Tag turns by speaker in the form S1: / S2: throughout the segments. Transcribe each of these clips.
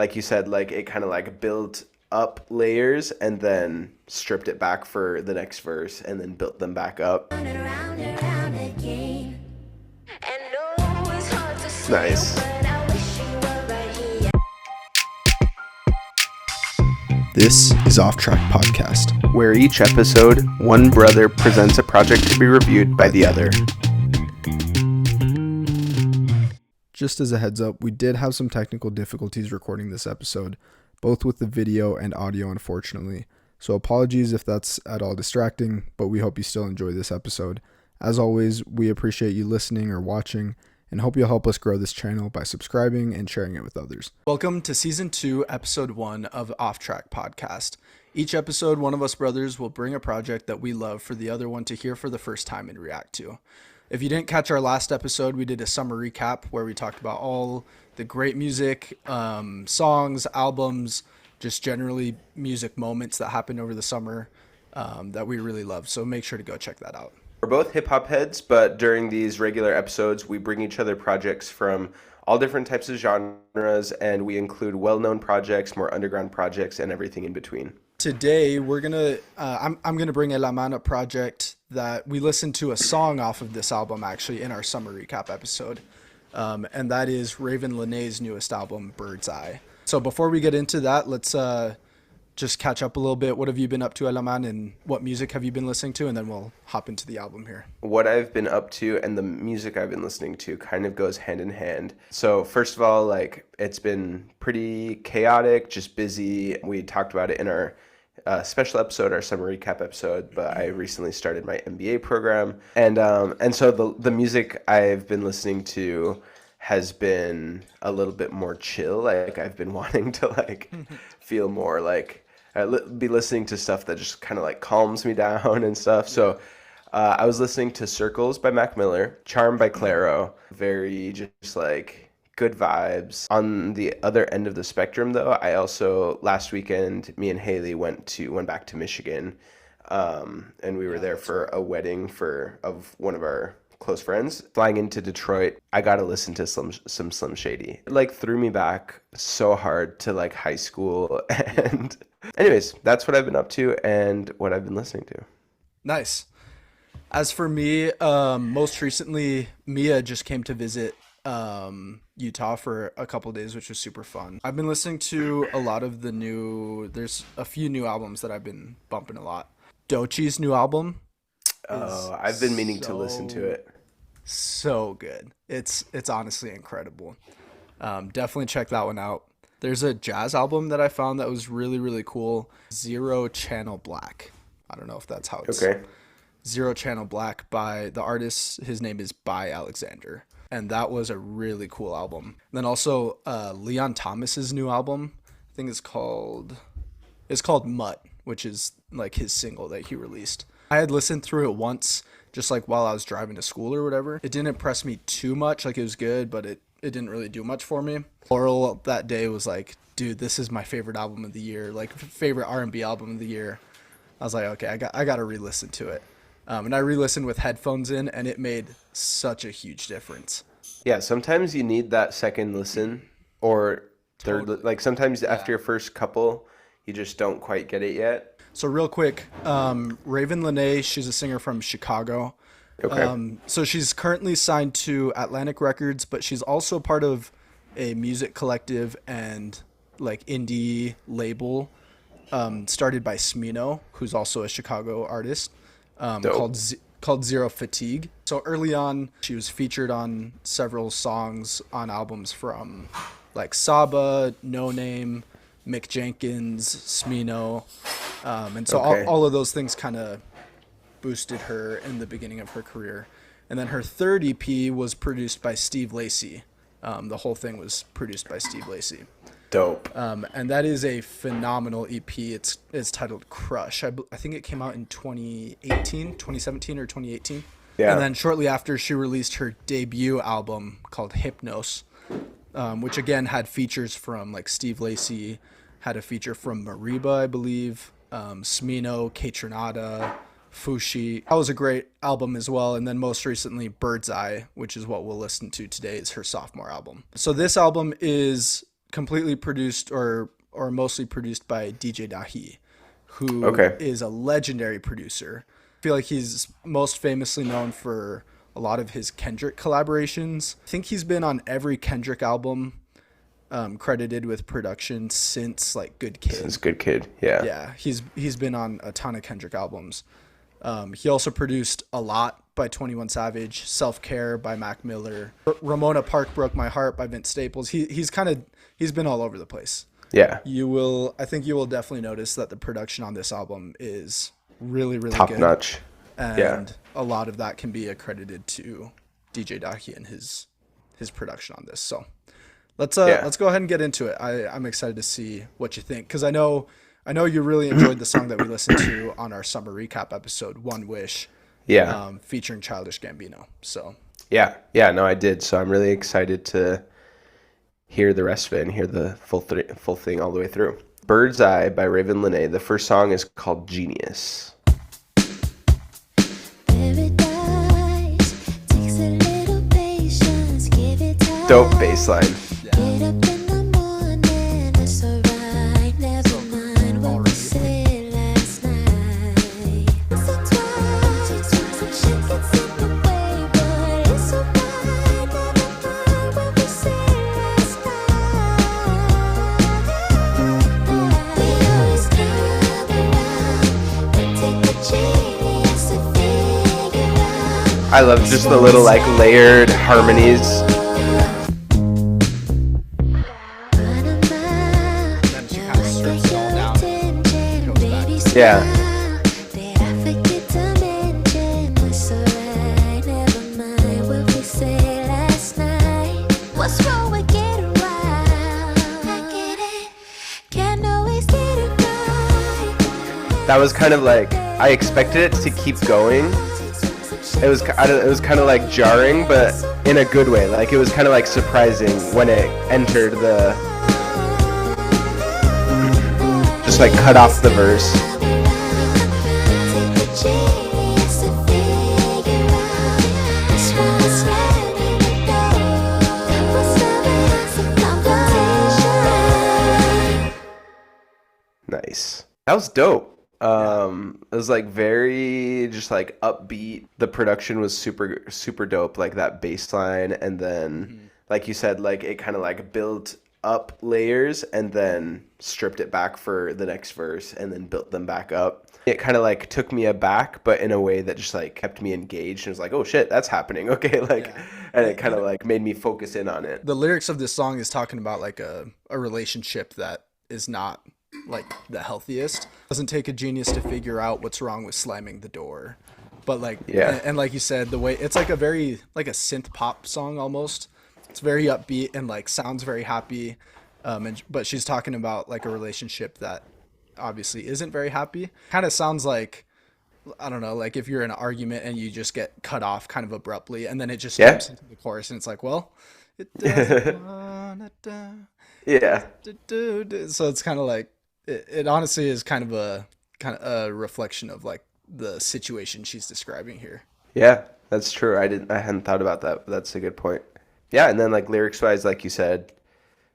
S1: like you said, like it kind of like built up layers and then stripped it back for the next verse and then built them back up.
S2: Round and round and round again. And no, it's hard to say,
S1: Nice.
S2: but I wish you were right here.
S3: This is Off Track Podcast.
S1: Where each episode, one brother presents a project to be reviewed by the other.
S3: Just as a heads up, we did have some technical difficulties recording this episode, both with the video and audio, unfortunately. So apologies if that's at all distracting, but we hope you still enjoy this episode. As always, we appreciate you listening or watching, and hope you'll help us grow this channel by subscribing and sharing it with others. Welcome to Season 2, Episode 1 of Off Track Podcast. Each episode, one of us brothers will bring a project that we love for the other one to hear for the first time and react to. If you didn't catch our last episode, we did a summer recap where we talked about all the great music, songs, albums, just generally music moments that happened over the summer that we really love. So make sure to go check that out.
S1: We're both hip-hop heads, but during these regular episodes, we bring each other projects from all different types of genres, and we include well-known projects, more underground projects, and everything in between.
S3: Today, we're gonna I'm gonna bring a La Mana project that we listened to a song off of this album actually in our summer recap episode, and that is Ravyn Lenae's newest album, Bird's Eye. So before we get into that, let's just catch up a little bit. What have you been up to, Elaman, and what music have you been listening to? And then we'll hop into the album here.
S1: What I've been up to and the music I've been listening to kind of goes hand in hand. So first of all, like it's been pretty chaotic, just busy. We talked about it in our special episode, our summer recap episode, but I recently started my MBA program. And so the music I've been listening to has been a little bit more chill. Like I've been wanting to like feel more like be listening to stuff that just kind of like calms me down and stuff. So I was listening to Circles by Mac Miller, Charm by Clairo, very just like good vibes. On the other end of the spectrum though, I also last weekend me and Haley went back to Michigan, and we were there for a wedding of one of our close friends. Flying into Detroit, I got to listen to some Slim Shady. It like threw me back so hard to like high school. And anyways, that's what I've been up to and what I've been listening to.
S3: Nice. As for me, most recently, Mia just came to visit Utah for a couple days, which was super fun. I've been listening to a lot of there's a few new albums that I've been bumping a lot. Doechie's new album.
S1: Oh, I've been meaning to listen to it.
S3: So good. It's honestly incredible. Definitely check that one out. There's a jazz album that I found that was really, really cool. Zero Channel Black. I don't know if that's how it's.
S1: Okay.
S3: Zero Channel Black by the artist. His name is By Alexander. And that was a really cool album. And then also Leon Thomas's new album. I think it's called Mutt, which is like his single that he released. I had listened through it once, just like while I was driving to school or whatever. It didn't impress me too much. Like it was good, but it didn't really do much for me. Laurel that day was like, dude, this is my favorite album of the year, like favorite R&B album of the year. I was like, okay, I got to re-listen to it. And I re-listened with headphones in, and it made such a huge difference.
S1: Yeah, sometimes you need that second listen or third.
S3: Totally.
S1: Like sometimes after your first couple, you just don't quite get it yet.
S3: So real quick, Ravyn Lenae, she's a singer from Chicago.
S1: Okay.
S3: So she's currently signed to Atlantic Records, but she's also part of a music collective and like indie label started by Smino, who's also a Chicago artist, called Zero Fatigue. So early on, she was featured on several songs on albums from like Saba, No Name, Mick Jenkins, Smino. And so
S1: Okay.
S3: all of those things kind of boosted her in the beginning of her career. And then her third EP was produced by Steve Lacy. The whole thing was produced by Steve Lacy.
S1: Dope.
S3: And that is a phenomenal EP. It's titled Crush. I think it came out in 2017 or 2018.
S1: Yeah.
S3: And then shortly after, she released her debut album called Hypnos, which again had features from like Steve Lacy, had a feature from Mariba, I believe, Smino, Kaytranada, Fushi. That was a great album as well. And then most recently, Bird's Eye, which is what we'll listen to today, is her sophomore album. So this album is completely produced or mostly produced by DJ Dahi, who
S1: Okay.
S3: is a legendary producer. I feel like he's most famously known for a lot of his Kendrick collaborations. I think he's been on every Kendrick album, credited with production since like Good Kid.
S1: Since Good Kid. Yeah.
S3: Yeah, he's been on a ton of Kendrick albums. He also produced A Lot by 21 Savage, Self Care by Mac Miller, Ramona Park Broke My Heart by Vince Staples. He's been all over the place.
S1: Yeah.
S3: I think you will definitely notice that the production on this album is really, really
S1: Top
S3: good.
S1: notch.
S3: And
S1: Yeah.
S3: a lot of that can be accredited to DJ Dahi and his production on this. So let's go ahead and get into it. I'm excited to see what you think, because I know you really enjoyed the song that we listened to on our summer recap episode, One Wish.
S1: Yeah.
S3: Featuring Childish Gambino. So
S1: Yeah, no, I did. So I'm really excited to hear the rest of it and hear the full thing all the way through. Bird's Eye by Ravyn Lenae. The first song is called Genius. Dope bass line. I love just the little like layered harmonies.
S3: then she kind of strips it all down and goes back.
S1: Yeah.
S2: What's wrong with getting wild? I get it. Can't always get it right.
S1: That was kind of like, I expected it to keep going. It was kind of like jarring, but in a good way. Like it was kind of like surprising when it entered the, just like cut off the verse. Nice. That was dope. It was like very just like upbeat. The production was super dope, like that bass line, and then like you said, like it kind of like built up layers and then stripped it back for the next verse and then built them back up. It kind of like took me aback, but in a way that just like kept me engaged and was like, oh shit, that's happening. Okay, like and it kind of like made me focus in on it.
S3: The lyrics of this song is talking about like a relationship that is not like the healthiest. Doesn't take a genius to figure out what's wrong with slamming the door. But like and like you said, the way it's like a very like a synth pop song almost. It's very upbeat and like sounds very happy. But she's talking about like a relationship that obviously isn't very happy. Kind of sounds like, I don't know, like if you're in an argument and you just get cut off kind of abruptly and then it just jumps into the chorus and it's like, well, it doesn't wanna die.
S1: Yeah.
S3: So it's kind of like it honestly is kind of a reflection of like the situation she's describing here.
S1: Yeah, that's true. I hadn't thought about that, but that's a good point. Yeah, and then like lyrics wise, like you said,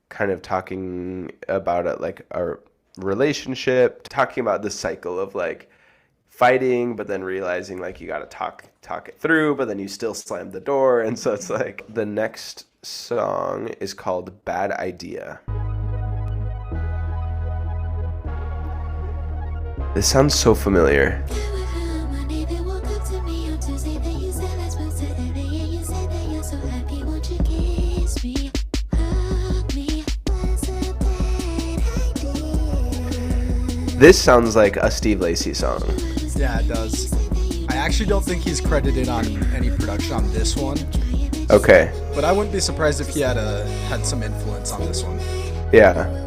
S1: kind of talking about it like a relationship, talking about the cycle of like fighting, but then realizing like you got to talk it through, but then you still slam the door, and so it's like the next song is called Bad Idea. This sounds so familiar. This sounds like a Steve Lacy song.
S3: Yeah, it does. I actually don't think he's credited on any production on this one.
S1: Okay.
S3: But I wouldn't be surprised if he had some influence on this one.
S1: Yeah.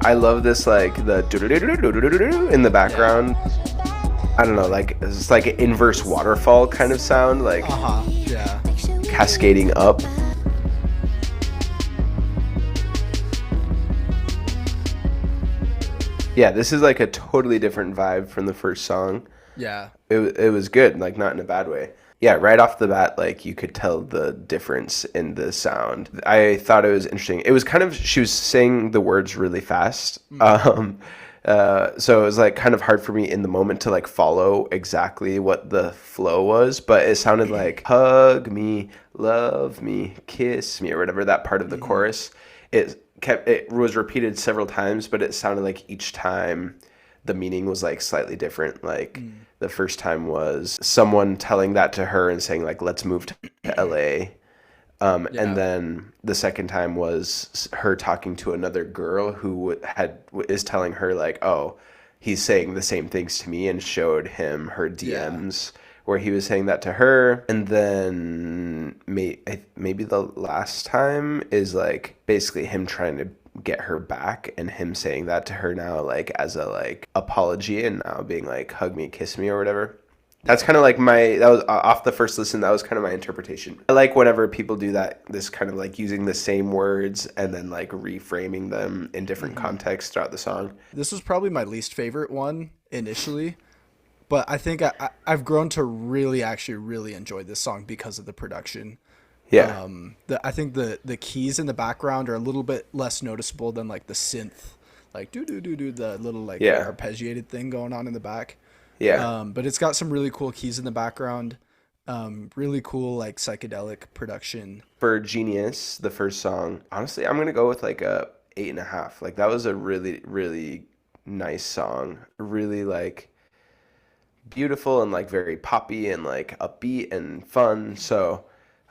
S1: I love this like the do-do-do-do-do-do-do in the background. I don't know, like it's like an inverse waterfall kind of sound, like
S3: Yeah.
S1: cascading up. Yeah, this is like a totally different vibe from the first song.
S3: Yeah.
S1: It was good, like not in a bad way. Yeah, right off the bat, like you could tell the difference in the sound. I thought it was interesting. It was kind of, she was saying the words really fast. So it was like kind of hard for me in the moment to like follow exactly what the flow was, but it sounded like hug me, love me, kiss me, or whatever, that part of the chorus. It was repeated several times, but it sounded like each time the meaning was like slightly different. Like the first time was someone telling that to her and saying like, let's move to LA. And then the second time was her talking to another girl who is telling her like, oh, he's saying the same things to me, and showed him her DMs where he was saying that to her. And then maybe the last time is like basically him trying to get her back, and him saying that to her now like as a like apology, and now being like hug me, kiss me, or whatever. That's kind of like that was off the first listen, that was kind of my interpretation. I like whenever people do that, this kind of like using the same words and then like reframing them in different contexts throughout the song.
S3: This was probably my least favorite one initially, but I think I've grown to really enjoy this song because of the production.
S1: Yeah.
S3: I think the keys in the background are a little bit less noticeable than like the synth, like do the little like arpeggiated thing going on in the back.
S1: Yeah.
S3: But it's got some really cool keys in the background. Really cool like psychedelic production.
S1: For Genius, the first song, honestly, I'm gonna go with like a 8.5. Like that was a really, really nice song. Really like beautiful and like very poppy and like upbeat and fun. So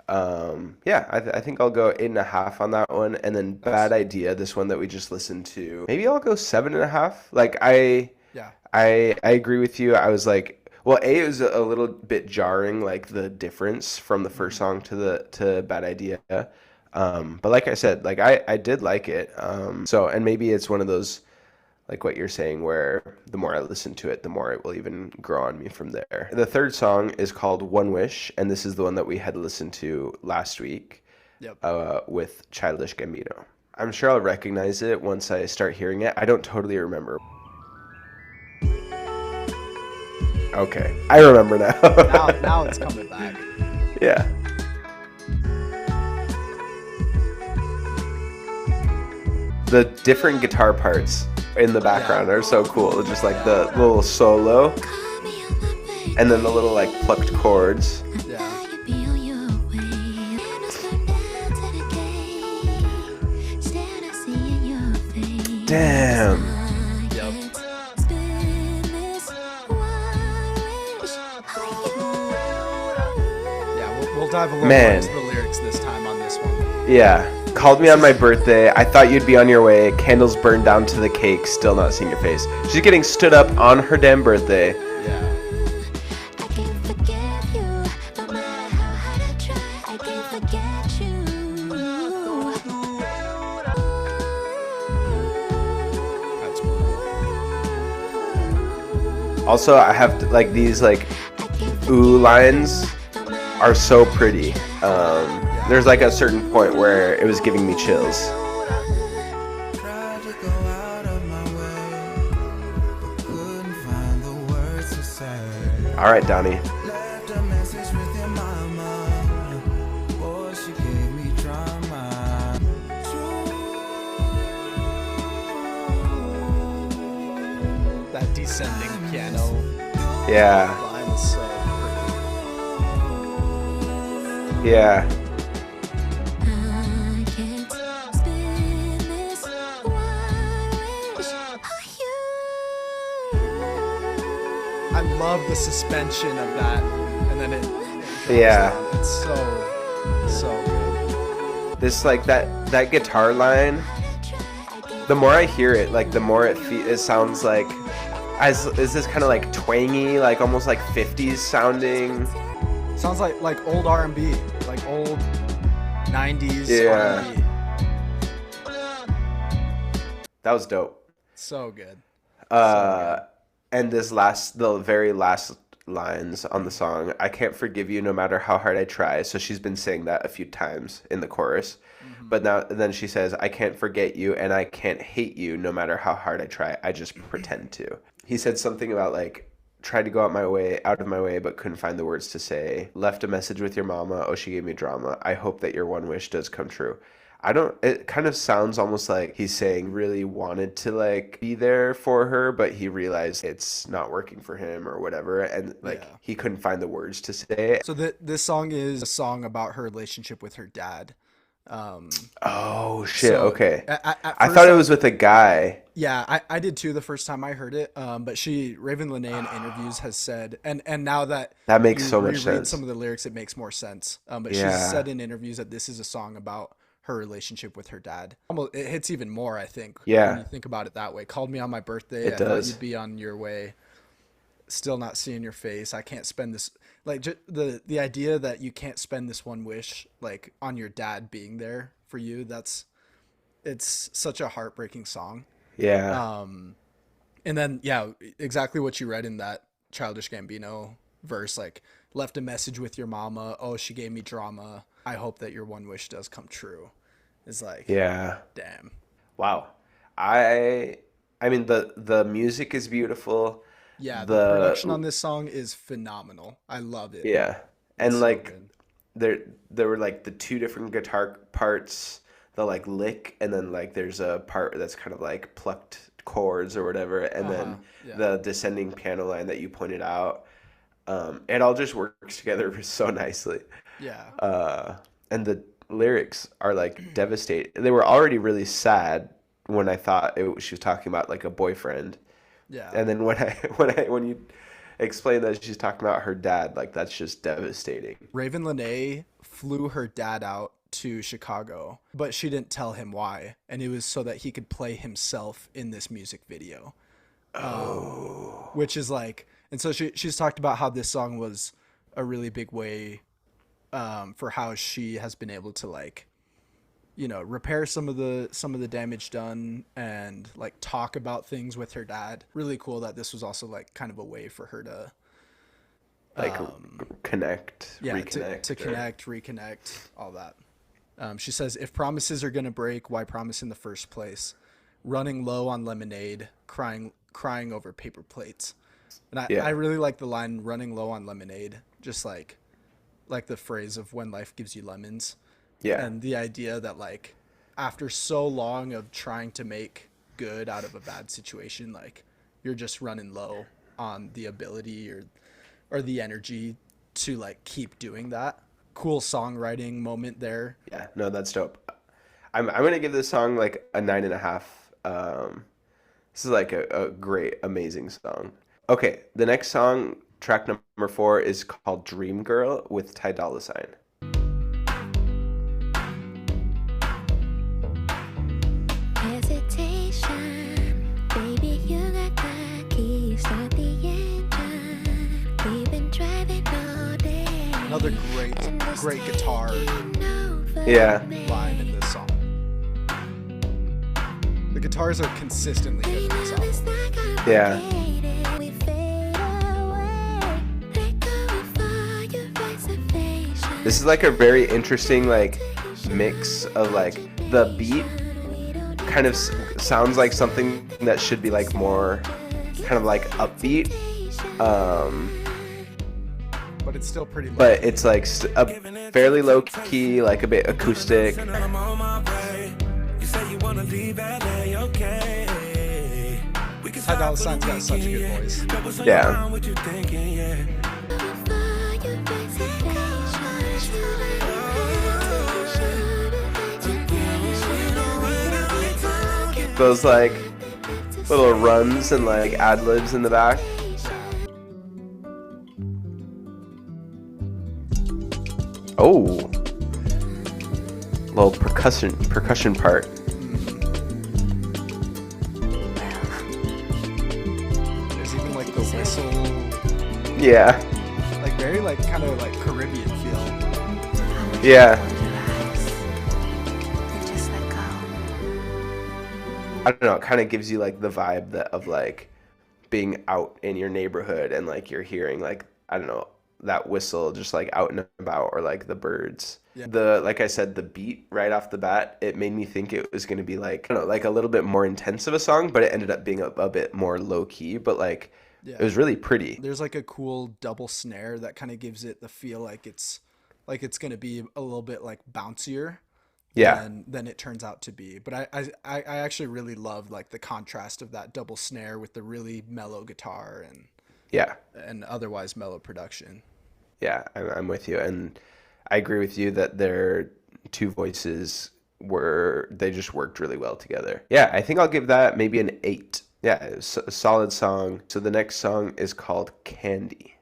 S1: I think I'll go 8.5 on that one. And then Bad Idea, this one that we just listened to, maybe I'll go 7.5. Like I agree with you. I was like, well, it was a little bit jarring, like the difference from the first song to Bad Idea. But like I said, like I did like it. And maybe it's one of those, like what you're saying, where the more I listen to it, the more it will even grow on me from there. The third song is called One Wish, and this is the one that we had listened to last week. With Childish Gambino. I'm sure I'll recognize it once I start hearing it. I don't totally remember. Okay, I remember now.
S3: now it's coming back.
S1: Yeah. The different guitar parts in the background are so cool. Just like the little solo, and then the little like plucked chords. Damn.
S3: We'll dive a little more into the lyrics this time on this one.
S1: Yeah. Called me on my birthday. I thought you'd be on your way. Candles burned down to the cake. Still not seeing your face. She's getting stood up on her damn birthday.
S3: Yeah.
S2: I can't forget you, no matter how hard I try. I can't forget you.
S3: That's cool.
S1: Also, I have to, like these like ooh lines are so pretty. There's like a certain point where it was giving me chills. All right, Donnie.
S3: That descending piano line is so pretty.
S1: Yeah.
S3: I love the suspension of that, and then it it's so good.
S1: This like that guitar line, the more I hear it, like the more it sounds like is this kind of like twangy, like almost like 50s sounding.
S3: Sounds like old R&B, like old 90s R&B.
S1: That was dope.
S3: So good.
S1: And the very last lines on the song, I can't forgive you no matter how hard I try. So she's been saying that a few times in the chorus. But then she says, I can't forget you and I can't hate you no matter how hard I try. I just pretend to. He said something about like tried to go out of my way, but couldn't find the words to say. Left a message with your mama. Oh, she gave me drama. I hope that your one wish does come true. It kind of sounds almost like he's saying really wanted to like be there for her, but he realized it's not working for him or whatever. And like
S3: Yeah.
S1: he couldn't find the words to say.
S3: So this song is a song about her relationship with her dad. Um,
S1: Oh, shit.
S3: so
S1: Okay.
S3: at
S1: I
S3: first,
S1: thought it was with a guy.
S3: yeah, I did too the first time I heard it. But Ravyn Lenae in interviews has said, and now that
S1: That makes
S3: you
S1: so much
S3: reread
S1: sense.
S3: some of the lyrics, it makes more sense. But she's
S1: Yeah.
S3: said in interviews that this is a song about her relationship with her dad. Almost, it hits even more, I think, when
S1: Yeah,
S3: you think about it that way. Called me on my birthday.
S1: it
S3: I thought
S1: does.
S3: you'd be on your way. Still not seeing your face. I can't spend this the idea that you can't spend this one wish like on your dad being there for you. It's such a heartbreaking song.
S1: Yeah.
S3: And then yeah, exactly what you read in that Childish Gambino verse, like left a message with your mama. Oh, she gave me drama. I hope that your one wish does come true. Is like,
S1: Yeah.
S3: damn.
S1: Wow. I I mean the music is beautiful.
S3: Yeah, the production
S1: The
S3: on this song is phenomenal. I love it.
S1: Yeah.
S3: It's
S1: And
S3: so
S1: like
S3: good.
S1: there were like the two different guitar parts, the like lick, and then like there's a part that's kind of like plucked chords or whatever, and
S3: Uh-huh.
S1: then
S3: Yeah.
S1: the descending piano line that you pointed out. It all just works together so nicely.
S3: Yeah.
S1: Uh, and the lyrics are like devastating. They were already really sad when I thought she was talking about like a boyfriend,
S3: Yeah.
S1: and then when you explain that she's talking about her dad, like that's just devastating.
S3: Ravyn Lenae flew her dad out to Chicago, but she didn't tell him why, and it was so that he could play himself in this music video. Which is like, and so she's talked about how this song was a really big way for how she has been able to like, repair some of the damage done and like talk about things with her dad. Really cool that this was also like kind of a way for her to
S1: Like connect,
S3: yeah
S1: reconnect,
S3: to connect, reconnect, all that. She says, if promises are gonna break, why promise in the first place? Running low on lemonade, crying over paper plates. And I
S1: yeah,
S3: really like the line running low on lemonade, just like the phrase of when life gives you lemons.
S1: yeah,
S3: And the idea that like after so long of trying to make good out of a bad situation, like you're just running low on the ability or the energy to like keep doing that. Cool songwriting moment there.
S1: yeah. No, that's dope. I'm gonna give this song like a 9.5. This is like a great, amazing song. Okay, the next song, track number 4, is called Dream Girl with Ty Dolla Sign.
S2: Hesitation, baby, you got the keys. Start the engine. We've been driving all day.
S3: Another great guitar
S1: Yeah,
S3: line in this song. The guitars are consistently good in this album.
S1: yeah. This is like a very interesting like mix of like the beat kind of sounds like something that should be like more kind of like upbeat,
S3: But it's still pretty low.
S1: but it's like a fairly low key, like a bit acoustic.
S4: I'm on my way. You say you wanna leave LA, okay? We can
S3: Ty Dolla Sign's got such a good voice.
S1: Yeah.
S4: What you thinking, yeah?
S1: Those like little runs and like ad libs in the back. Oh, little percussion part.
S3: There's even like the whistle,
S1: Yeah,
S3: like very like kind of like Caribbean feel.
S1: yeah. I don't know. It kind of gives you like the vibe of like being out in your neighborhood and like you're hearing like, I don't know, that whistle just like out and about, or like the birds.
S3: Yeah.
S1: Like I said, the beat right off the bat, it made me think it was going to be like, I don't know, like a little bit more intense of a song, but it ended up being a bit more low key. But like
S3: Yeah.
S1: It was really pretty.
S3: There's like a cool double snare that kind of gives it the feel like it's gonna be a little bit like bouncier
S1: Yeah.
S3: than it turns out to be. But I actually really loved like the contrast of that double snare with the really mellow guitar
S1: Yeah.
S3: and otherwise mellow production.
S1: Yeah, I'm with you. And I agree with you that their two voices they just worked really well together. Yeah, I think I'll give that maybe an 8. Yeah, it's a solid song. So the next song is called Candy.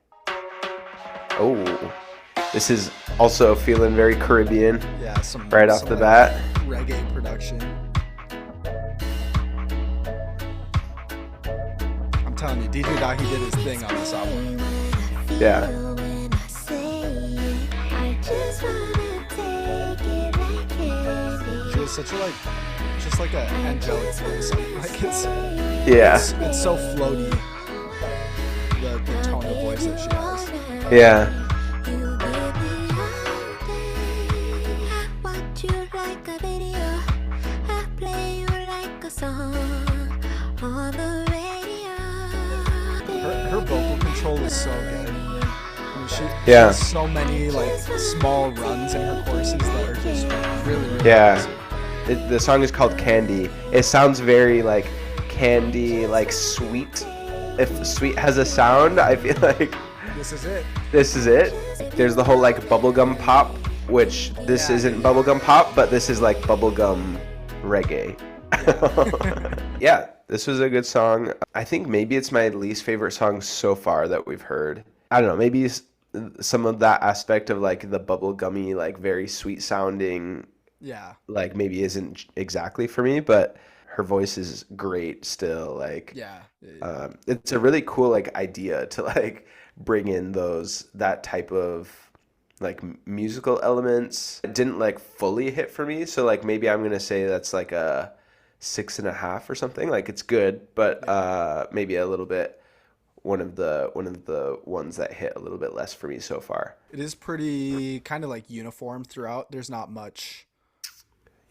S1: Oh, this is also feeling very Caribbean.
S3: Yeah, some
S1: right off the bat.
S3: reggae production. I'm telling you, DJ Dahi did his thing on this album.
S1: Yeah.
S2: When I say it, I just wanna take it like candy.
S3: She has such a like, just like a angelic voice. Like
S1: Yeah.
S3: it's so floaty. The tone of voice that she has.
S1: Yeah.
S2: You give me all day. I watch you like a video. I play you like a song on the radio.
S3: Her vocal control is so good. I mean, she
S1: Yeah.
S3: has so many like small runs in her choruses that are just really, really
S1: Yeah.
S3: impressive.
S1: The song is called Candy. It sounds very like candy, like sweet. If sweet has a sound, I feel like
S3: This is it.
S1: this is it. There's the whole like bubblegum pop, which this
S3: Yeah.
S1: isn't bubblegum pop, but this is like bubblegum reggae. Yeah, this was a good song. I think maybe it's my least favorite song so far that we've heard. I don't know, maybe some of that aspect of like the bubblegummy, like very sweet sounding,
S3: Yeah.
S1: like maybe isn't exactly for me, but her voice is great still. Like,
S3: Yeah.
S1: it's a really cool like idea to like bring in that type of like musical elements. It didn't like fully hit for me, so like maybe I'm gonna say that's like a 6.5 or something. Like it's good, but maybe a little bit one of the ones that hit a little bit less for me so far.
S3: It is pretty kind of like uniform throughout. There's not much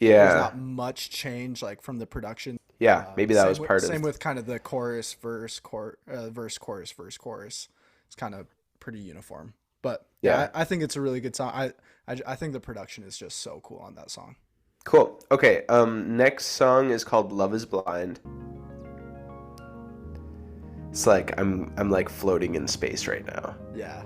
S1: Yeah,
S3: change like from the production.
S1: yeah, maybe that was part
S3: same
S1: of.
S3: with kind of the chorus, verse, verse, chorus, verse, chorus. It's kind of pretty uniform. But yeah,
S1: Yeah.
S3: I think it's a really good song. I think the production is just so cool on that song.
S1: Cool. Okay. Next song is called "Love Is Blind." It's like I'm like floating in space right now.
S3: Yeah.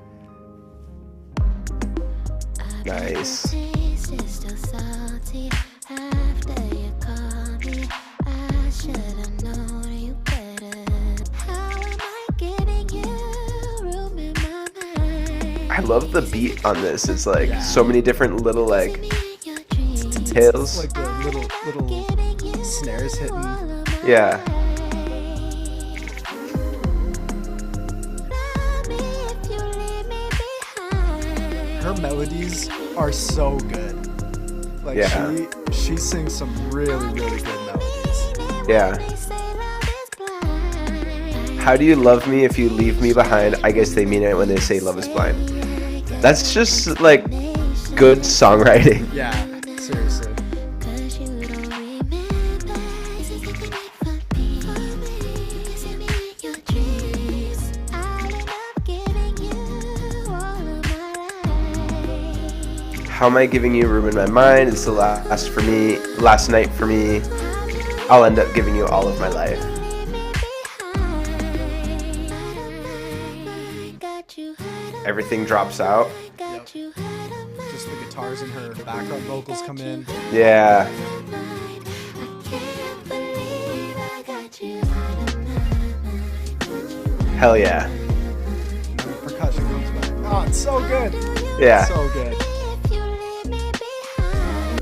S1: Nice.
S2: Taste is still salty after you call me. I should have known you better. How am I giving you room in my mind?
S1: I love the beat on this. It's like
S3: Yeah.
S1: so many different little like
S2: In your dreams,
S1: details.
S3: Like the little snares hitting.
S2: all of my
S1: Yeah.
S2: life. Love me if you leave me behind.
S3: Her melodies are so good. Like
S1: Yeah.
S3: she sings some really, really good melodies.
S1: Yeah.
S2: They say love is blind.
S1: How do you love me if you leave me behind? I guess they mean it when they say love is blind. That's just like good songwriting.
S3: Yeah, seriously.
S2: 'Cause you don't remember. This is the night for me. See me in your dreams. I end up giving you all of my life.
S1: How am I giving you room in my mind? It's the last night for me. I'll end up giving you all of my life. Everything drops out.
S3: Just the guitars and her background vocals come in.
S1: Yeah. Hell yeah.
S3: And the percussion comes back. Oh, it's so good.
S1: Yeah.
S3: So good.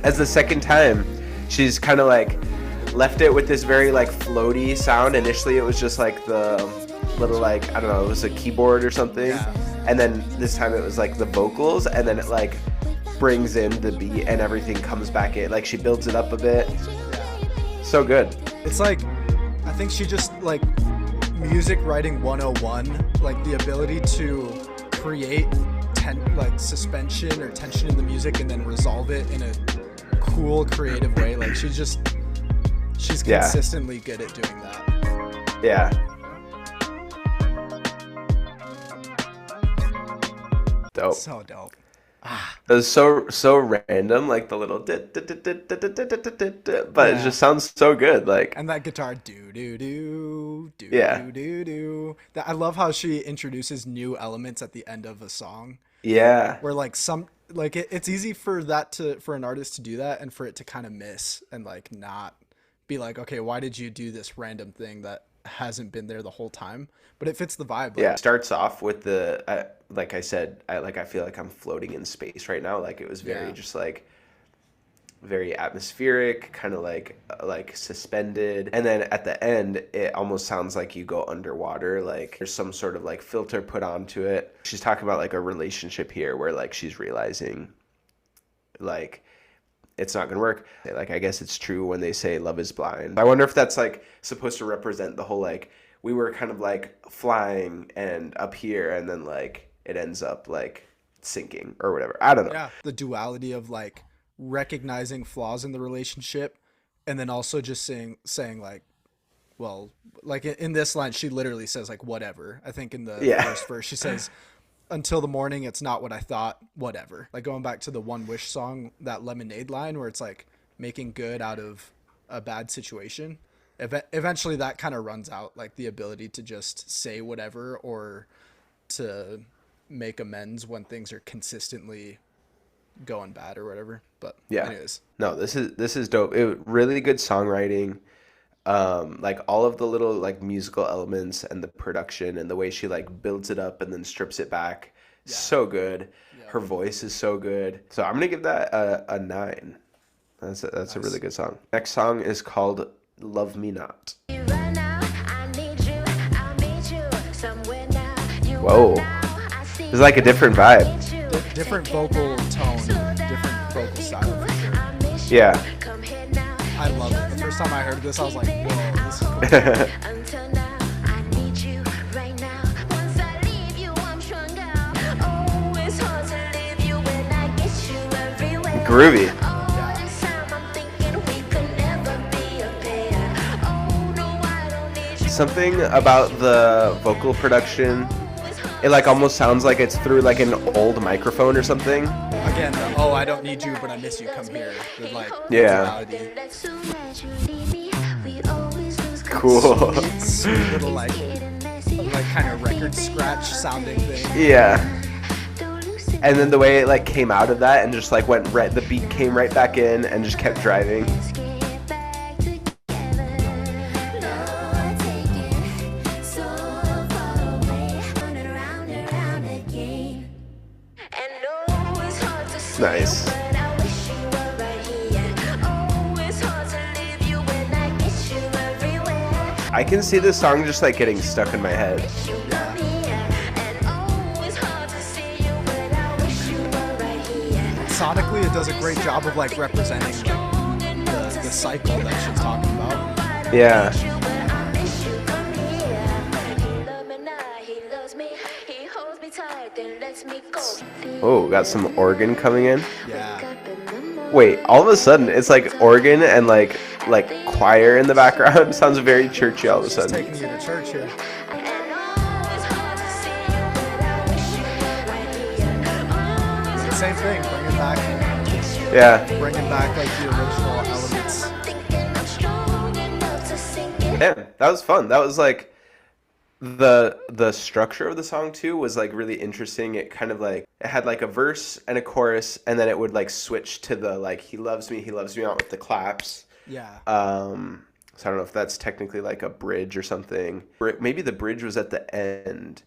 S1: As the second time, she's kind of like left it with this very like floaty sound. Initially, it was just like the little like, I don't know, it was a keyboard or something.
S3: Yeah.
S1: And then this time it was like the vocals, and then it like brings in the beat and everything comes back in. Like she builds it up a bit. So good.
S3: It's like, I think she just like music writing 101, like the ability to create like suspension or tension in the music and then resolve it in a cool, creative way. Like she's
S1: Yeah.
S3: consistently good at doing that.
S1: Yeah. Dope.
S3: So dope.
S1: It was so random, like the little but it
S3: Yeah.
S1: just sounds so good. Like,
S3: And that guitar do do do do
S1: yeah,
S3: do do do. That I love how she introduces new elements at the end of a song.
S1: yeah,
S3: Where like some like it's easy for that to for an artist to do that and for it to kind of miss and like not be like, okay, why did you do this random thing that hasn't been there the whole time? But it fits the vibe.
S1: yeah.
S3: Like,
S1: It starts off with the like I said, I feel like I'm floating in space right now. Like it was very
S3: yeah,
S1: just like very atmospheric, kind of like suspended. And then at the end, it almost sounds like you go underwater. Like there's some sort of like filter put onto it. She's talking about like a relationship here where like she's realizing like it's not gonna work. Like I guess it's true when they say love is blind. I wonder if that's like supposed to represent the whole like we were kind of like flying and up here and then like it ends up like sinking or whatever. I don't know.
S3: yeah. The duality of like recognizing flaws in the relationship and then also just saying like, well, like in this line she literally says like whatever. I think in the
S1: Yeah.
S3: first verse she says until the morning it's not what I thought, whatever. Like going back to the One Wish song, that Lemonade line where it's like making good out of a bad situation. Eventually that kind of runs out, like the ability to just say whatever or to make amends when things are consistently going bad or whatever. But
S1: Yeah.
S3: anyways,
S1: No, this is dope. Really good songwriting. Like all of the little like musical elements and the production and the way she like builds it up and then strips it back. So good. Her voice is so good. So I'm gonna give that a 9. That's a really good song. Next song is called Love Me Not.
S2: Right now, I need you. I'll meet you somewhere now. You
S1: Whoa.
S2: now, I see
S1: It's like a different vibe.
S3: different vocal tone, different vocal style for sure.
S1: Yeah.
S2: Come here now.
S3: I love it. The first time I heard this, I was like, whoa, this is cool.
S2: Until now, I need you right now. Once I leave you, I'm stronger. Oh, it's hard to leave you when I get you everywhere.
S1: Groovy.
S2: All this time I'm thinking we could never be a pair. Oh, no, I don't need you.
S1: Something about the vocal production, it like almost sounds like it's through like an old microphone or something.
S3: Again, oh, I don't need you, but I miss you. Come here. With like
S1: Yeah.
S3: duality.
S2: So glad you leave me. We always lose
S1: Cool.
S3: Sweet little like kind of record scratch sounding thing.
S1: Yeah. And then the way it like came out of that and just like went right, the beat came right back in and just kept driving. Nice. I can see this song just like getting stuck in my head.
S3: Sonically, it does a great job of like representing like the cycle that she's talking about.
S1: Yeah. Oh, got some organ coming in.
S3: Yeah.
S1: Wait, all of a sudden it's like organ and like choir in the background. Sounds very churchy all of a
S3: She's
S1: sudden.
S3: taking you to church here. Same thing, bringing back like the original elements.
S1: Yeah, that was fun. That was like the structure of the song too was like really interesting. It kind of like it had like a verse and a chorus and then it would like switch to the like he loves me out with the claps.
S3: Yeah.
S1: So I don't know if that's technically like a bridge or something. Maybe the bridge was at the end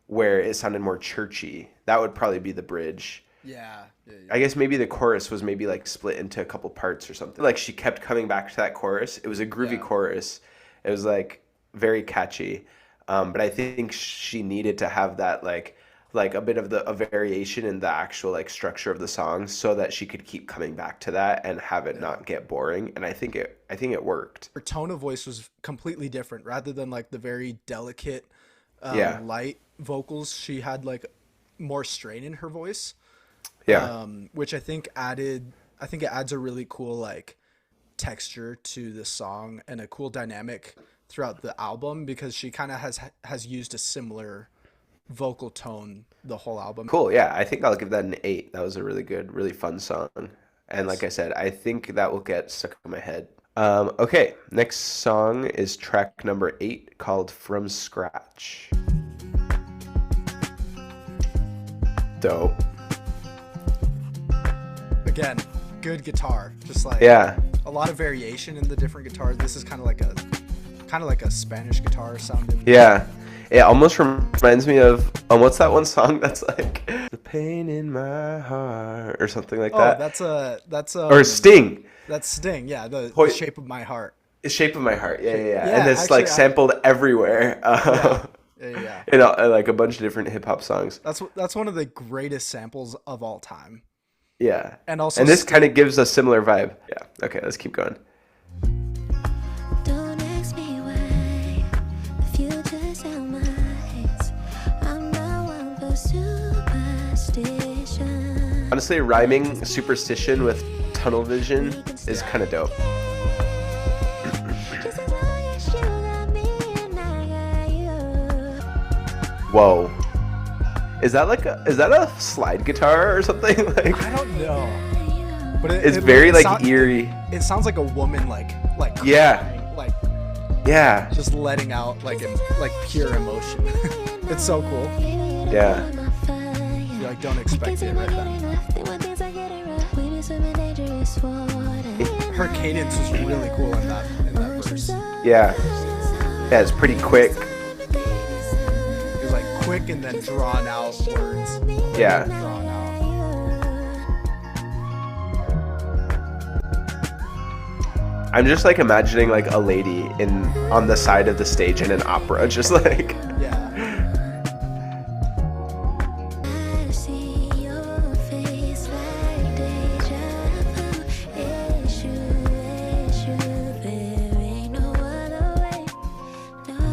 S1: where it sounded more churchy. That would probably be the bridge.
S3: Yeah.
S1: I guess maybe the chorus was maybe like split into a couple parts or something. Like she kept coming back to that chorus. It was a groovy chorus. It was like very catchy. But I think she needed to have that like a bit of a variation in the actual like structure of the song so that she could keep coming back to that and have it not get boring. And I think it worked.
S3: Her tone of voice was completely different. Rather than like the very delicate, light vocals, she had like more strain in her voice.
S1: Yeah.
S3: Which I think it adds a really cool like texture to the song and a cool dynamic throughout the album because she kind of has used a similar vocal tone the whole album.
S1: Cool. Yeah, I think I'll give that an 8. That was a really good, really fun song. And like I said, I think that will get stuck in my head. Okay, next song is track number 8 called From Scratch. Dope.
S3: Again, good guitar. Just like
S1: Yeah.
S3: a lot of variation in the different guitars. This is kind of like a Spanish guitar sounding.
S1: Yeah. It almost reminds me of what's that one song that's like the pain in my heart or something like that.
S3: That's
S1: Or Sting.
S3: That's Sting. Yeah, the Shape of My Heart.
S1: The Shape of My Heart. Yeah.
S3: Yeah,
S1: And it's
S3: actually,
S1: like sampled everywhere.
S3: Yeah.
S1: In like a bunch of different hip hop songs.
S3: That's one of the greatest samples of all time.
S1: Yeah.
S3: And also
S1: this kind of gives a similar vibe. Yeah. Okay, let's keep going.
S2: Don't ask me why the future's out my hands. I'm not one for superstition.
S1: Honestly, rhyming superstition with tunnel vision is kind of dope.
S2: Just as long as you got me and I got you.
S1: Whoa. Is that a slide guitar or something? Like
S3: I don't know, but
S1: it's very eerie.
S3: It sounds like a woman like
S1: Yeah.
S3: crying, like
S1: Yeah.
S3: just letting out like pure emotion. It's so cool.
S1: Yeah.
S3: You like don't expect it right then. Her cadence was really cool in that verse.
S1: Yeah. Yeah, it's pretty quick.
S3: It was like quick and then drawn out words.
S1: Yeah.
S3: Drawn out.
S1: I'm just like imagining like a lady on the side of the stage in an opera, just like
S3: Yeah.
S2: I see your face like deja vu. Issue, there ain't no other way. No,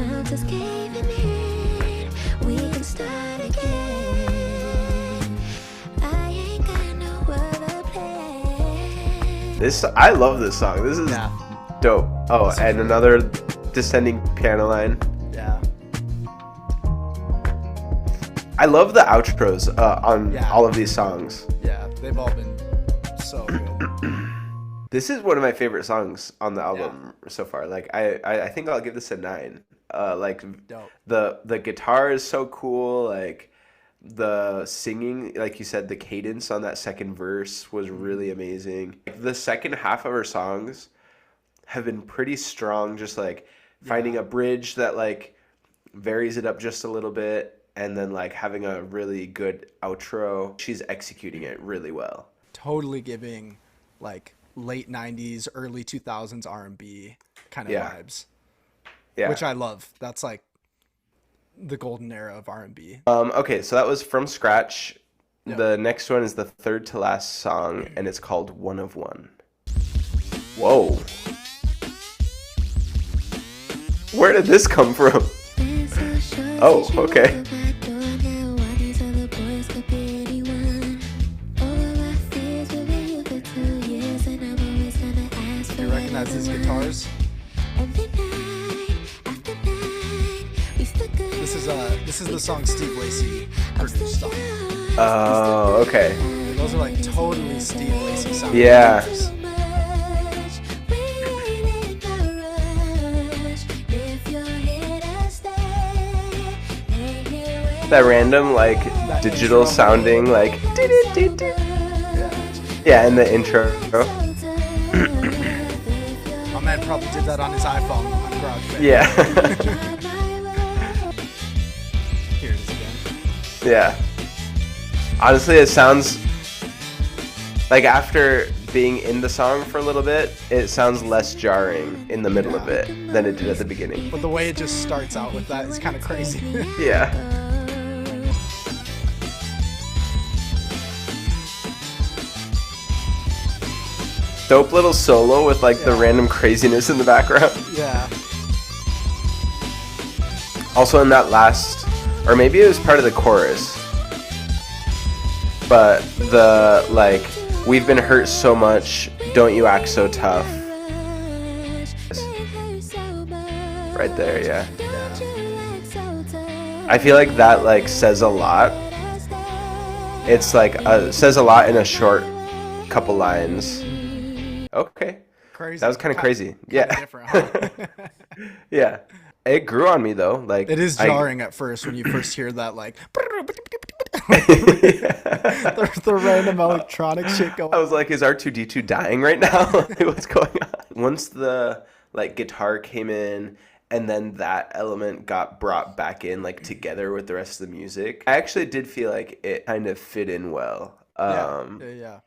S2: I'm just caving in. We can start again. I ain't got no other plan.
S1: I love this song. This is
S3: Yeah.
S1: dope. Oh, and another descending piano line.
S3: Yeah.
S1: I love the outros on
S3: Yeah.
S1: all of these songs.
S3: Yeah. They've all been so good.
S1: This is one of my favorite songs on the album so far. Like I think I'll give this a 9. Like
S3: Dope.
S1: the guitar is so cool. Like the singing, like you said, the cadence on that second verse was really amazing. Like, the second half of her songs have been pretty strong. Just like finding a bridge that like varies it up just a little bit, and then like having a really good outro. She's executing it really well.
S3: Totally giving like late 90s, early 2000s R&B kind of
S1: Yeah.
S3: vibes,
S1: Yeah.
S3: which I love. That's like the golden era of R&B.
S1: Okay, so that was From Scratch.
S3: Yeah.
S1: The next one is the third to last song, and it's called One of One. Whoa. Where did this come from? Oh, okay.
S3: You recognize these guitars? This is the song Steve Lacy produced on.
S1: Oh, okay.
S3: Those are like totally Steve Lacy sound.
S1: Yeah.
S3: guitars.
S1: That random, like, digital
S3: intro.
S1: sounding, like, yeah, in the intro.
S3: My man probably did that on his iPhone on GarageBand.
S1: Yeah.
S3: Here it is again.
S1: Yeah. Honestly, it sounds like after being in the song for a little bit, it sounds less jarring in the middle of it than it did at the beginning.
S3: But the way it just starts out with that is kind of crazy.
S1: Yeah. Dope little solo with like the random craziness in the background.
S3: Yeah.
S1: Also in that last, or maybe it was part of the chorus, but the like, we've been hurt so much, don't you act so tough. Right there, yeah. I feel like that like says a lot. It's like says a lot in a short couple lines. Okay.
S3: Crazy.
S1: That was kind of crazy. Yeah.
S3: Different, huh?
S1: Yeah. It grew on me though. Like
S3: It is jarring at first when you first hear that, like, the random electronic shit going
S1: I was like, is R2D2 dying right now? Like, what's going on? Once the like guitar came in and then that element got brought back in like together with the rest of the music, I actually did feel like it kind of fit in well.
S3: Yeah.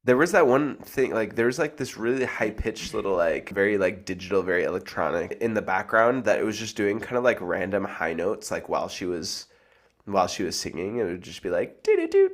S1: There was that one thing, like there was like this really high pitched little like very like digital, very electronic in the background that it was just doing kind of like random high notes like while she was singing. It would just be like doo doo doo,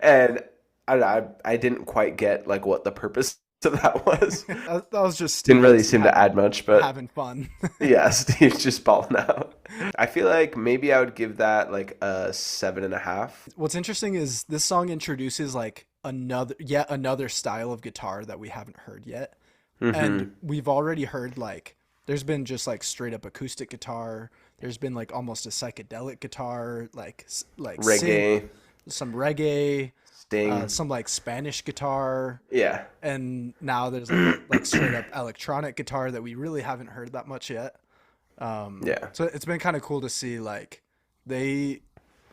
S1: and I don't know, I didn't quite get like what the purpose of that was.
S3: That was just
S1: didn't really seem to add much, but
S3: having fun.
S1: yeah, Steve's just balling out. I feel like maybe I would give that like a 7.5.
S3: What's interesting is this song introduces like another style of guitar that we haven't heard yet. And we've already heard like there's been just like straight up acoustic guitar, there's been like almost a psychedelic guitar, like
S1: Reggae,
S3: some reggae,
S1: Sting,
S3: some like Spanish guitar,
S1: yeah,
S3: and now there's like straight up electronic guitar that we really haven't heard that much yet.
S1: yeah.
S3: So it's been kind of cool to see like they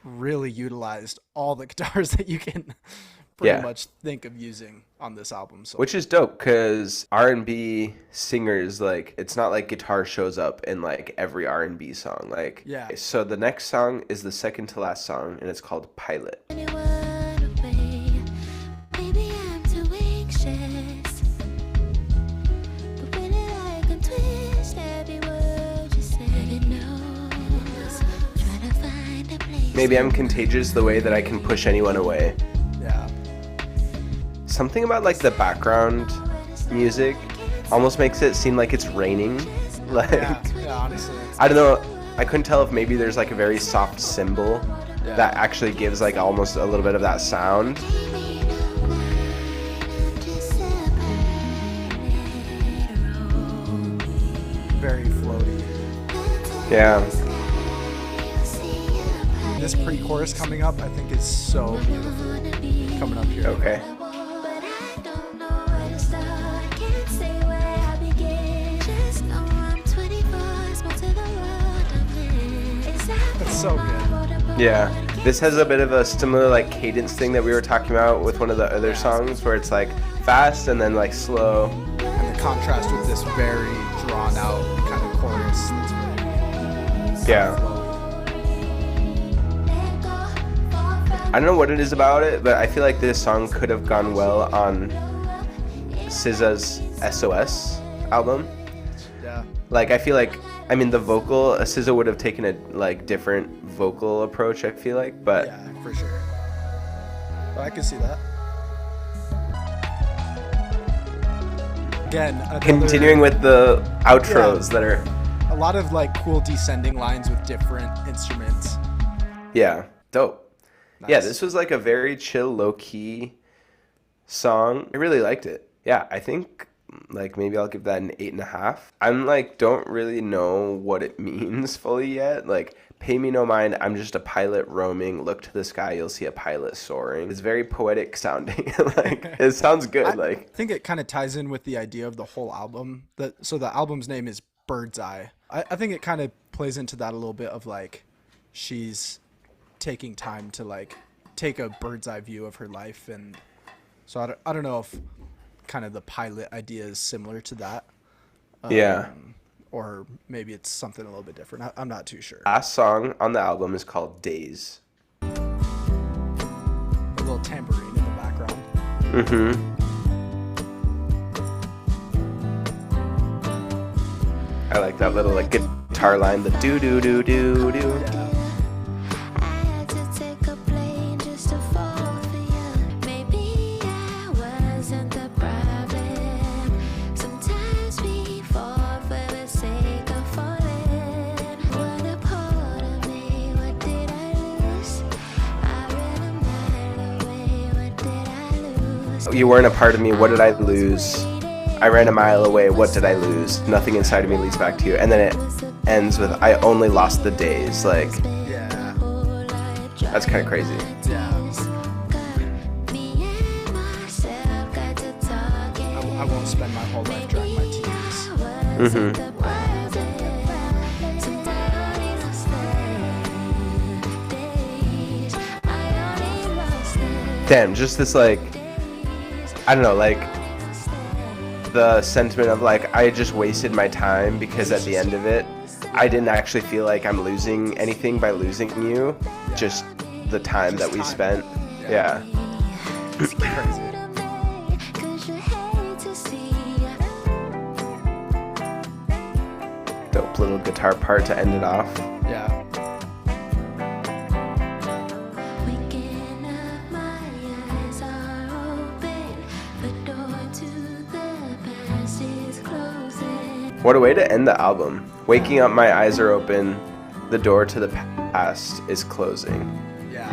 S3: really utilized all the guitars that you can pretty much think of using on this album. So
S1: Which is dope because R&B singers, like it's not like guitar shows up in like every R&B song. Like
S3: Yeah.
S1: So the next song is the second to last song and it's called Pilot.
S2: Anyone away? Maybe I'm too anxious. But when I can twist every word you say, it knows. Trying to find a place.
S1: Maybe I'm contagious the way that I can push anyone away.
S3: yeah,
S1: Something about like the background music almost makes it seem like it's raining. Like
S3: yeah, honestly.
S1: I don't know. I couldn't tell if maybe there's like a very soft cymbal
S3: Yeah.
S1: that actually gives like almost a little bit of that sound.
S3: Very floaty.
S1: Yeah.
S3: This pre-chorus coming up, I think is so beautiful. Coming up here.
S1: Okay.
S3: That's so good.
S1: Yeah. This has a bit of a similar like cadence thing that we were talking about with one of the other songs where it's like fast and then like slow.
S3: And the contrast with this very drawn out kind of chorus. That's very
S1: Yeah. I don't know what it is about it, but I feel like this song could have gone well on SZA's SOS album.
S3: Yeah.
S1: Like I feel like, I mean, the vocal, SZA would have taken a like different vocal approach. I feel like, but
S3: Yeah, for sure. But I can see that. Again,
S1: continuing with the outros that are,
S3: a lot of like cool descending lines with different instruments.
S1: yeah, dope.
S3: Nice.
S1: Yeah, this was like a very chill, low key song. I really liked it. Yeah, I think like maybe I'll give that an 8.5. I'm like don't really know what it means fully yet. Like pay me no mind, I'm just a pilot roaming. Look to the sky, you'll see a pilot soaring. It's very poetic sounding. Like it sounds good.
S3: I think it kind of ties in with the idea of the whole album. So the album's name is Bird's Eye. I think it kind of plays into that a little bit of like she's taking time to like take a bird's eye view of her life, and so I don't know if kind of the pilot idea is similar to that.
S1: Yeah.
S3: Or maybe it's something a little bit different. I'm not too sure.
S1: Last song on the album is called Days.
S3: A little tambourine in the background.
S1: Mm-hmm. I like that little like guitar line, the do do do do do.
S3: Yeah.
S2: I had to take a plane just to fall for you. Maybe I wasn't the problem. Sometimes we fall for the sake of falling. What a part of me, what did I lose? I ran a mile away, what did I lose?
S1: You weren't a part of me, what did I lose? I ran a mile away, what did I lose? Nothing inside of me leads back to you. And then it ends with, I only lost the days. Like,
S3: Yeah.
S1: that's kind of crazy.
S3: Yeah. I won't spend my whole life drawing my tears.
S1: Damn, just this, like, I don't know, like, the sentiment of, like, I just wasted my time because at the end of it, I didn't actually feel like I'm losing anything by losing you. Just the time that we spent. Yeah.
S3: It's crazy.
S1: Dope little guitar part to end it off.
S3: Yeah.
S1: What a way to end the album. Waking up, my eyes are open. The door to the past is closing.
S3: Yeah.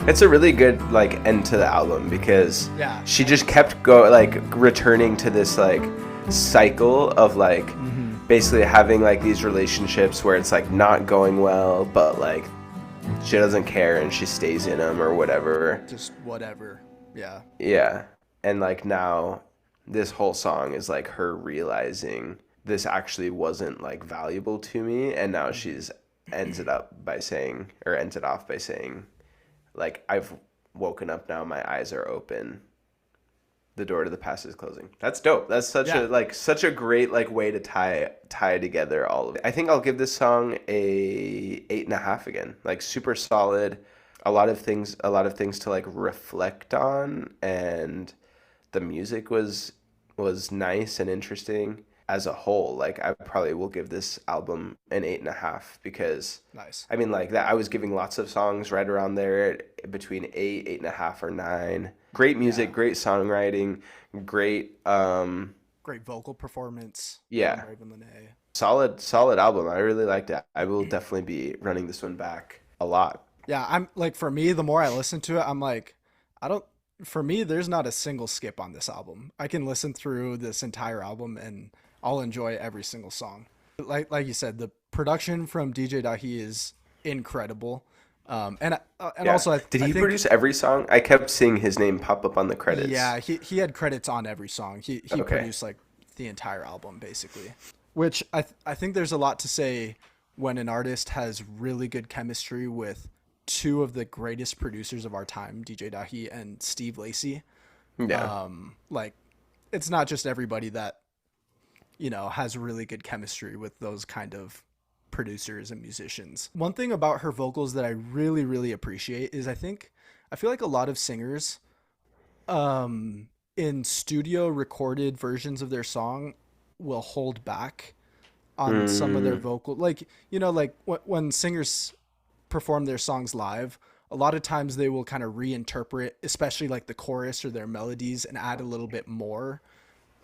S1: It's a really good like end to the album because
S3: Yeah.
S1: she just kept returning to this like cycle of like basically having like these relationships where it's like not going well, but like she doesn't care and she stays in them or whatever.
S3: Just whatever. Yeah.
S1: Yeah. And like now this whole song is like her realizing this actually wasn't like valuable to me, and now she's ends it off by saying like, I've woken up now, my eyes are open, the door to the past is closing. That's dope. That's such a great like way to tie together all of it. I think I'll give this song a 8.5 again. Like super solid. A lot of things to like reflect on, and the music was nice and interesting as a whole. Like I probably will give this album an 8.5 because
S3: Nice.
S1: I mean like that I was giving lots of songs right around there between 8.5 or 9. Great music, great songwriting, great
S3: Great vocal performance.
S1: Yeah.
S3: from Ravyn Lenae.
S1: solid album. I really liked it. I will definitely be running this one back a lot.
S3: Yeah, I'm like, for me, the more I listen to it, I'm like, for me, there's not a single skip on this album. I can listen through this entire album and I'll enjoy every single song. Like you said, the production from DJ Dahi is incredible. And also,
S1: Did
S3: I
S1: he
S3: think,
S1: produce every song? I kept seeing his name pop up on the credits.
S3: Yeah, he had credits on every song. He
S1: Okay.
S3: produced like the entire album basically, which I think there's a lot to say when an artist has really good chemistry with two of the greatest producers of our time, DJ Dahi and Steve Lacy.
S1: Yeah.
S3: Like, it's not just everybody that, you know, has really good chemistry with those kind of producers and musicians. One thing about her vocals that I really, really appreciate is I feel like a lot of singers in studio recorded versions of their song will hold back on some of their vocal, like, you know, like when singers perform their songs live, a lot of times they will kind of reinterpret, especially like the chorus or their melodies, and add a little bit more.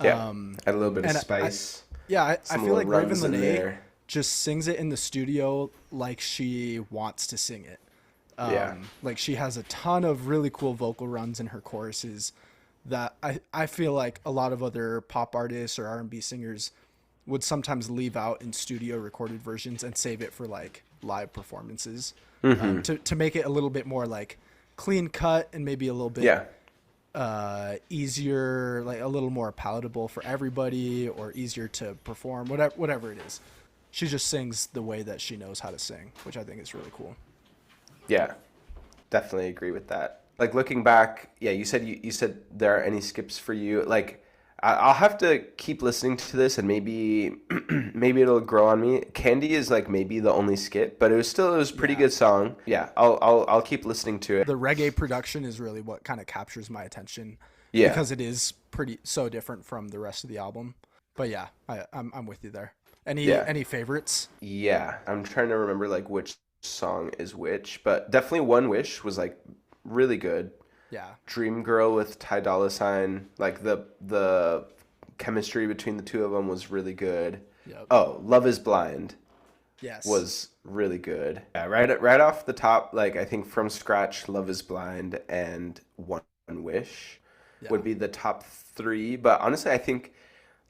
S1: Yeah. Add a little bit of
S3: and
S1: spice.
S3: I feel like Ravyn
S1: runs in
S3: Lenae
S1: there.
S3: just sings it in the studio like she wants to sing it. Like she has a ton of really cool vocal runs in her choruses that I feel like a lot of other pop artists or R&B singers would sometimes leave out in studio recorded versions and save it for like live performances, to make it a little bit more like clean cut and maybe a little bit easier, like a little more palatable for everybody, or easier to perform, whatever it is. She just sings the way that she knows how to sing, which I think is really cool.
S1: Yeah, definitely agree with that. Like looking back, yeah, you said there are any skips for you. Like I'll have to keep listening to this, and maybe it'll grow on me. Candy is like maybe the only skip, but it was a pretty good song. Yeah, I'll keep listening to it.
S3: The reggae production is really what kind of captures my attention.
S1: Yeah,
S3: because it is so different from the rest of the album. But yeah, I'm with you there. Any favorites?
S1: Yeah, I'm trying to remember like which song is which, but definitely One Wish was like really good.
S3: Yeah.
S1: Dream Girl with Ty Dolla $ign, like the chemistry between the two of them was really good.
S3: Yep.
S1: Oh, Love Is Blind.
S3: Yes.
S1: Was really good. Yeah, right off the top, like I think from scratch, Love Is Blind and One Wish would be the top three. But honestly, I think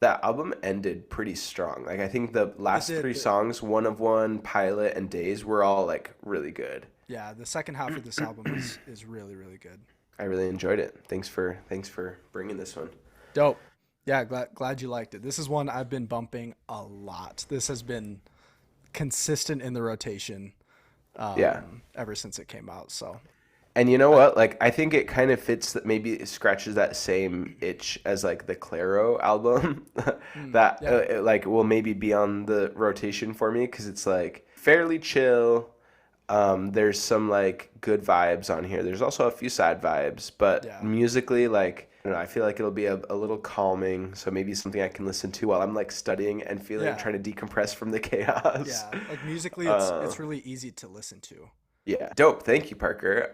S1: that album ended pretty strong. Like I think the last three songs, One of One, Pilot, and Days, were all like really good.
S3: Yeah, the second half of this album is really, really good.
S1: I really enjoyed it. Thanks for bringing this one.
S3: Dope. Yeah, glad you liked it. This is one I've been bumping a lot. This has been consistent in the rotation ever since it came out. So,
S1: and you know what? Like I think it kind of fits that, maybe it scratches that same itch as like the Claro album that like will maybe be on the rotation for me because it's like fairly chill. There's some like good vibes on here. There's also a few sad vibes, but musically, like I don't know, I feel like it'll be a little calming. So maybe something I can listen to while I'm like studying and feeling trying to decompress from the chaos.
S3: Yeah, like musically, it's really easy to listen to.
S1: Yeah, dope. Thank you, Parker.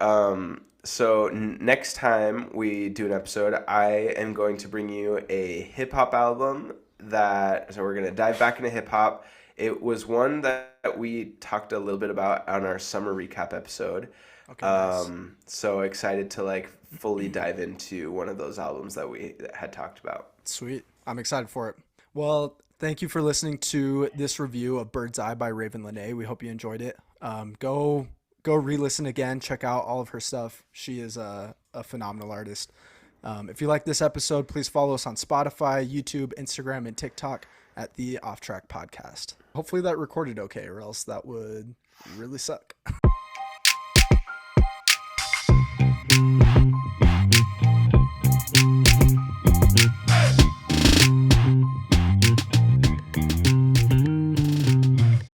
S1: So next time we do an episode, I am going to bring you a hip hop album so we're gonna dive back into hip hop. It was one that we talked a little bit about on our summer recap episode.
S3: Okay, nice.
S1: So excited to like fully dive into one of those albums that we had talked about.
S3: Sweet. I'm excited for it. Well, thank you for listening to this review of Bird's Eye by Ravyn Lenae. We hope you enjoyed it. Go re-listen again. Check out all of her stuff. She is a phenomenal artist. If you like this episode, please follow us on Spotify, YouTube, Instagram, and TikTok at the Off Track Podcast. Hopefully that recorded okay, or else that would really suck.